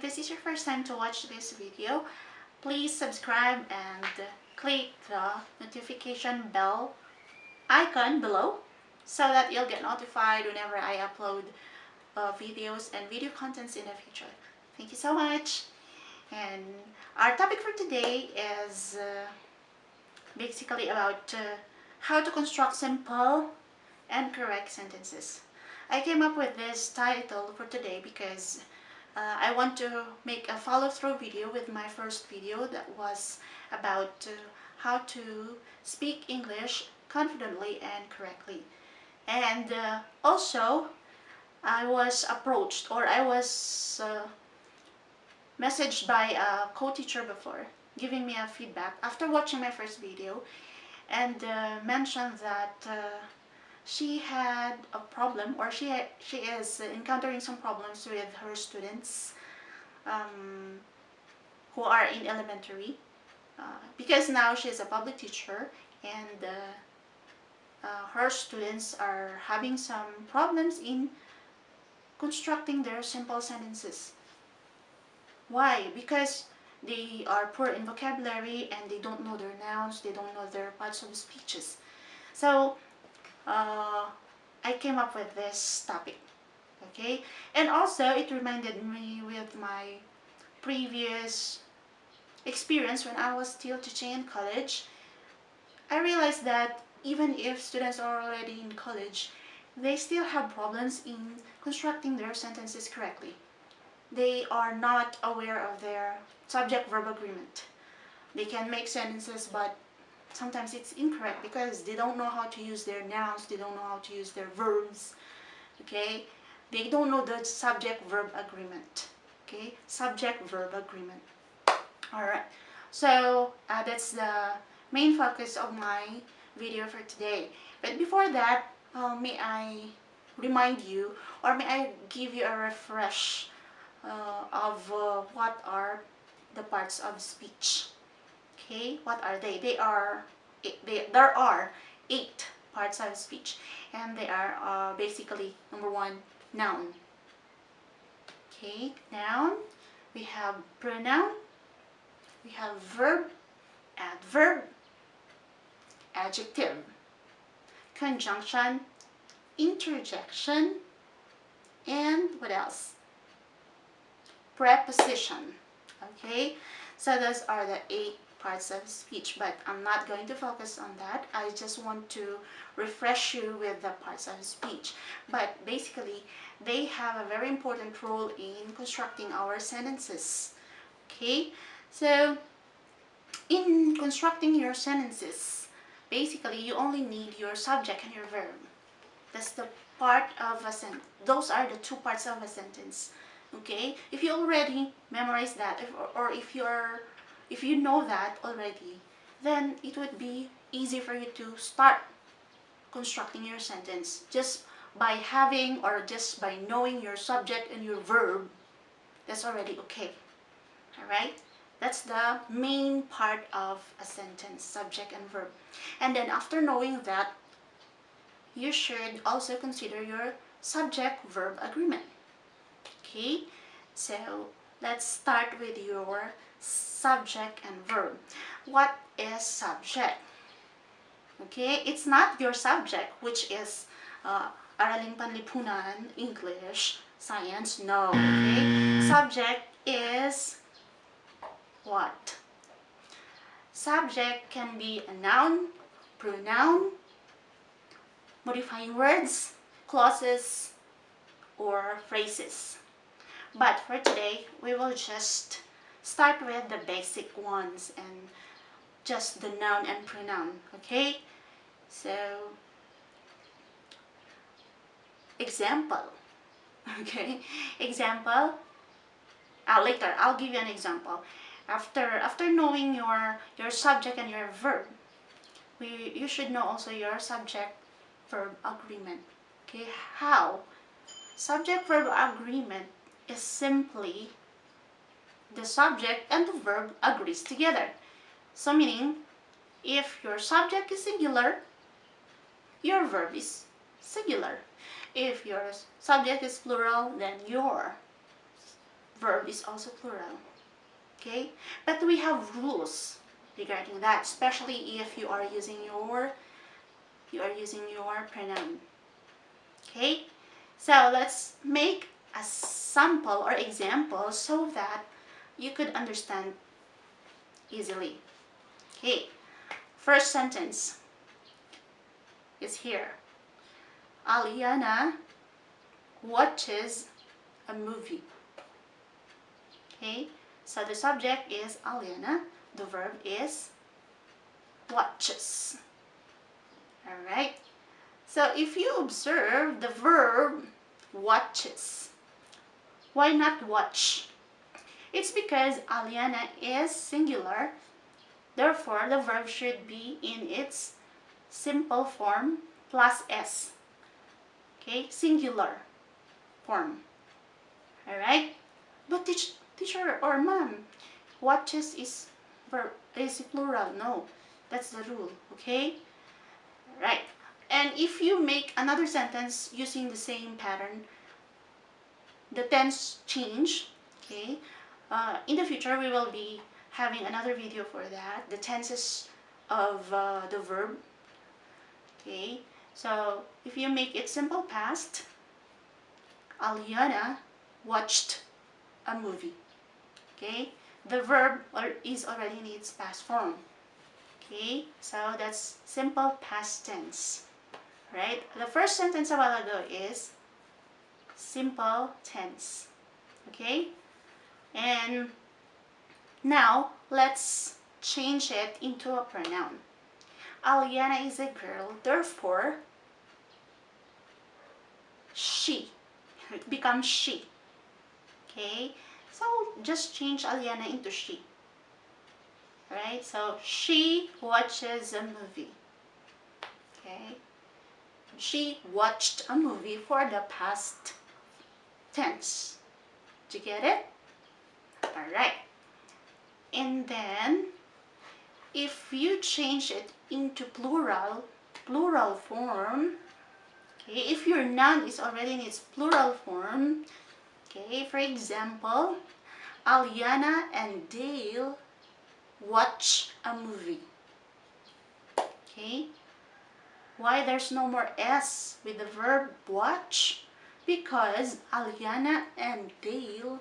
this is your first time to watch this video, please subscribe and click the notification bell icon below so that you'll get notified whenever I upload videos and video contents in the future. Thank you so much. And our topic for today is basically about how to construct simple and correct sentences. I came up with this title for today because I want to make a follow-through video with my first video that was about how to speak English confidently and correctly. And also, I was approached, or I was messaged by a co-teacher before, giving me a feedback after watching my first video, and mentioned that she had a problem, or she is encountering some problems with her students who are in elementary, because now she's a public teacher, and her students are having some problems in constructing their simple sentences. Why? Because they are poor in vocabulary and they don't know their nouns, they don't know their parts of speeches. So I came up with this topic, okay? And also it reminded me with my previous experience when I was still teaching in college. I realized that even if students are already in college, they still have problems in constructing their sentences correctly. They are not aware of their subject-verb agreement. They can make sentences, but sometimes it's incorrect because they don't know how to use their nouns, they don't know how to use their verbs, okay? They don't know the subject-verb agreement, okay? Subject-verb agreement. Alright, so that's the main focus of my video for today. But before that, may I remind you, or may I give you a refresh of what are the parts of speech. Okay, what are they? There are 8 parts of speech, and they are basically, number 1, noun. Okay, noun. We have pronoun. We have verb, adverb, adjective, conjunction, interjection, and what else? Preposition. Okay, so those are the 8 parts of speech, but I'm not going to focus on that. I just want to refresh you with the parts of speech. But basically, they have a very important role in constructing our sentences. Okay, so in constructing your sentences, basically you only need your subject and your verb. That's the part of a sentence. Those are the 2 parts of a sentence. Okay, if you already memorize that, or if you know that already, then it would be easy for you to start constructing your sentence just by having, or just by knowing your subject and your verb. That's already okay. All right, that's the main part of a sentence, subject and verb. And then after knowing that, you should also consider your subject-verb agreement. Okay, so let's start with your subject and verb. What is subject? Okay, it's not your subject, which is Araling Panlipunan, English, Science. No, okay? Subject is what? Subject can be a noun, pronoun, modifying words, clauses, or phrases. But for today, we will just start with the basic ones and just the noun and pronoun, okay? So, example, okay? Example, later, I'll give you an example. After knowing your subject and your verb, you should know also your subject-verb agreement, okay? How? Subject-verb agreement is simply the subject and the verb agrees together. So meaning, if your subject is singular, your verb is singular. If your subject is plural, then your verb is also plural. Okay, but we have rules regarding that, especially if you are using your pronoun. Okay, so let's make a sample or example so that you could understand easily. Okay, first sentence is here. Aliana watches a movie. Okay, so the subject is Aliana, the verb is watches. Alright, so if you observe the verb watches, why not watch? It's because Aliana is singular, therefore the verb should be in its simple form plus S. Okay, singular form. Alright, but teacher or mom, watches is plural. No, that's the rule. Okay, right. And if you make another sentence using the same pattern, the tense change. Okay, in the future we will be having another video for that, the tenses of the verb. Okay, so if you make it simple past, Aliana watched a movie. Okay, the verb is already in its past form. Okay, so that's simple past tense. Right, the first sentence a while ago is simple tense. Okay, and now let's change it into a pronoun. Aliana is a girl, therefore she. It becomes she. Okay, so just change Aliana into she. Right, so she watches a movie. Okay, she watched a movie for the past tense. Did you get it? Alright, and then if you change it into plural form, okay, if your noun is already in its plural form, okay, for example, Aliana and Dale watch a movie. Okay, why there's no more S with the verb watch? Because Aliana and Dale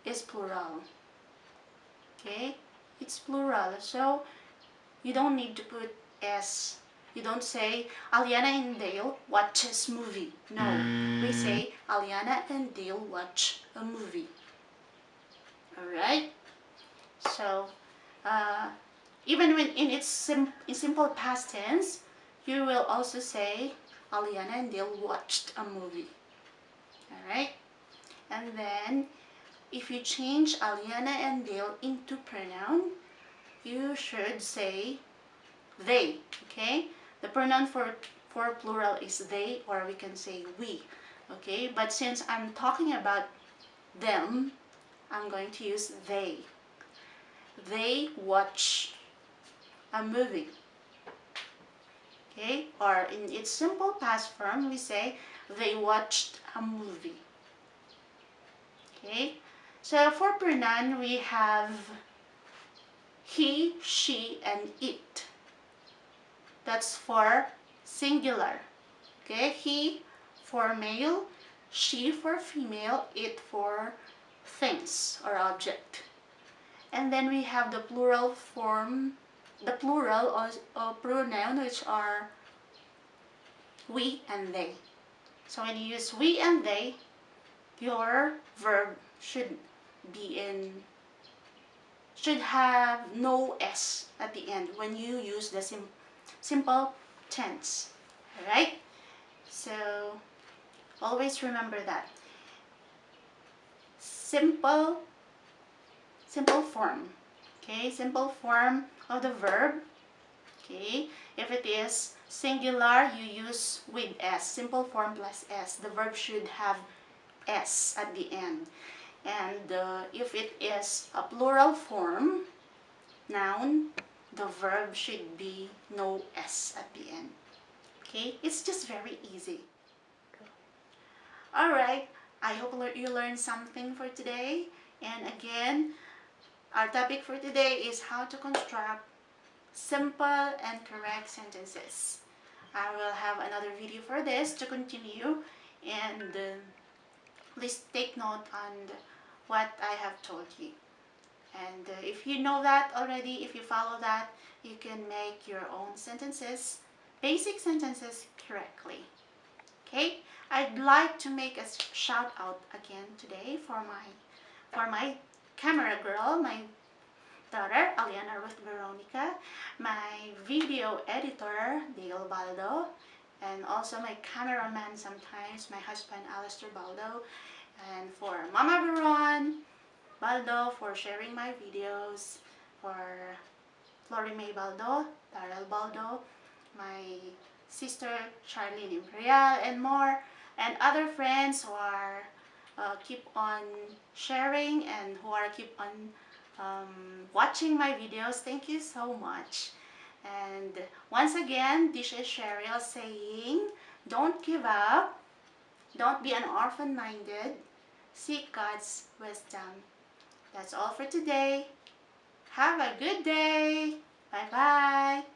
is plural. Okay, it's plural, so you don't need to put S. You don't say Aliana and Dale watches movie. No, we say Aliana and Dale watch a movie. Alright, so even when in its simple past tense, you will also say Aliana and Dale watched a movie. Alright, and then if you change Aliana and Dale into pronoun, you should say they. Okay, the pronoun for plural is they, or we can say we. Okay, but since I'm talking about them, I'm going to use they. They watch a movie. Okay, or in its simple past form, we say they watched a movie. Okay, so for pronoun, we have he, she, and it. That's for singular. Okay, he for male, she for female, it for things or object. And then we have the plural form, the plural of pronoun, which are we and they. So when you use we and they, your verb should have no S at the end when you use the simple tense. Alright? So always remember that. Simple form. Okay, simple form of the verb. Okay, if it is singular, you use with S, simple form plus S. The verb should have S at the end. And if it is a plural form, noun, the verb should be no S at the end. Okay, it's just very easy. Alright, I hope you learned something for today. And again, our topic for today is how to construct simple and correct sentences. I will have another video for this to continue, and please take note on what I have told you. And if you know that already, if you follow that, you can make your own sentences, basic sentences correctly. Okay, I'd like to make a shout out again today for my camera girl, my daughter Aliana Ruth Veronica, my video editor Dale Baldo, and also my cameraman sometimes, my husband Alistair Baldo, and for Mama Veron Baldo for sharing my videos, for Flory May Baldo, Darrell Baldo, my sister Charlene Imperial, and more, and other friends who are keep on sharing and who are keep on watching my videos. Thank you so much. And once again, this is Cheryl saying, don't give up, don't be an orphan-minded, seek God's wisdom. That's all for today. Have a good day. Bye-bye.